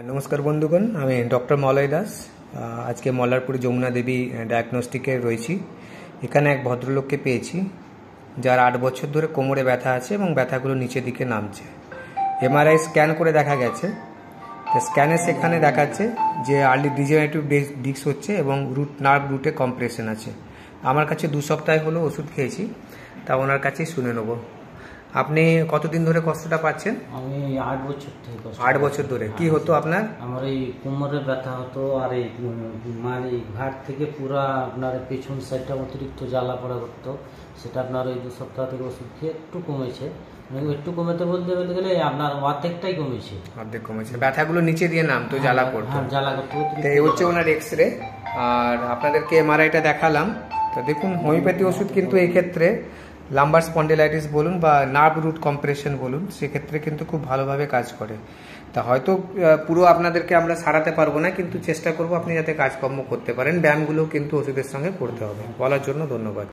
নমস্কার বন্ধুগণ, আমি ডক্টর মলয় দাস। আজকে মল্লারপুর যমুনা দেবী ডায়াগনস্টিকে রয়েছি। এখানে এক ভদ্রলোককে পেয়েছি যার 8 বছর ধরে কোমরে ব্যথা আছে এবং ব্যথাগুলো নিচের দিকে নামছে। এমআরআই স্ক্যান করে দেখা গেছে, স্ক্যানে সেখানে দেখাচ্ছে যে আর্লি ডিজেনারেটিভ ডিস্ক হচ্ছে এবং নার্ভ রুটে কম্প্রেশন আছে। আমার কাছে 2 সপ্তাহ হলো ওষুধ খেয়েছি, তা ওনার কাছেই শুনে নেব। আপনি কতদিন ধরে কষ্টটা পাচ্ছেন? আমি 8 বছর থেকে 8 বছর ধরে কি হতো আপনার? আমার এই কোমরে ব্যথা হতো, আর এই মানে ঘাট থেকে পুরা আপনার পেছন সাইডটা অতিরিক্ত জ্বালা পড়া করতো। সেটা আপনার ওই 2 সপ্তাহ থেকে ওষুধ খেয়ে একটু কমেছে। একটু কমেতে বলতে গেলে আপনার অর্ধেকটাই কমেছে। অর্ধেক কমেছে। ব্যথাগুলো নিচে দিয়ে নামতো, জ্বালা করতো। হ্যাঁ, জ্বালা করতো। এই হচ্ছে ওনার এক্সরে, আর আপনাদেরকে এমআরআইটা দেখালাম। তো দেখুন, হোমিওপ্যাথি ওষুধ কিন্তু এই ক্ষেত্রে লাম্বার স্পন্ডিলাইটিস বলুন বা নার্ভ রুট কম্প্রেশন বলুন, সেক্ষেত্রে কিন্তু খুব ভালোভাবে কাজ করে। তা হয়তো পুরো আপনাদেরকে আমরা সারাতে পারবো না, কিন্তু চেষ্টা করবো আপনি যাতে কাজকর্ম করতে পারেন। ব্যায়ামগুলো কিন্তু ওষুধের সঙ্গে করতে হবে। বলার জন্য ধন্যবাদ।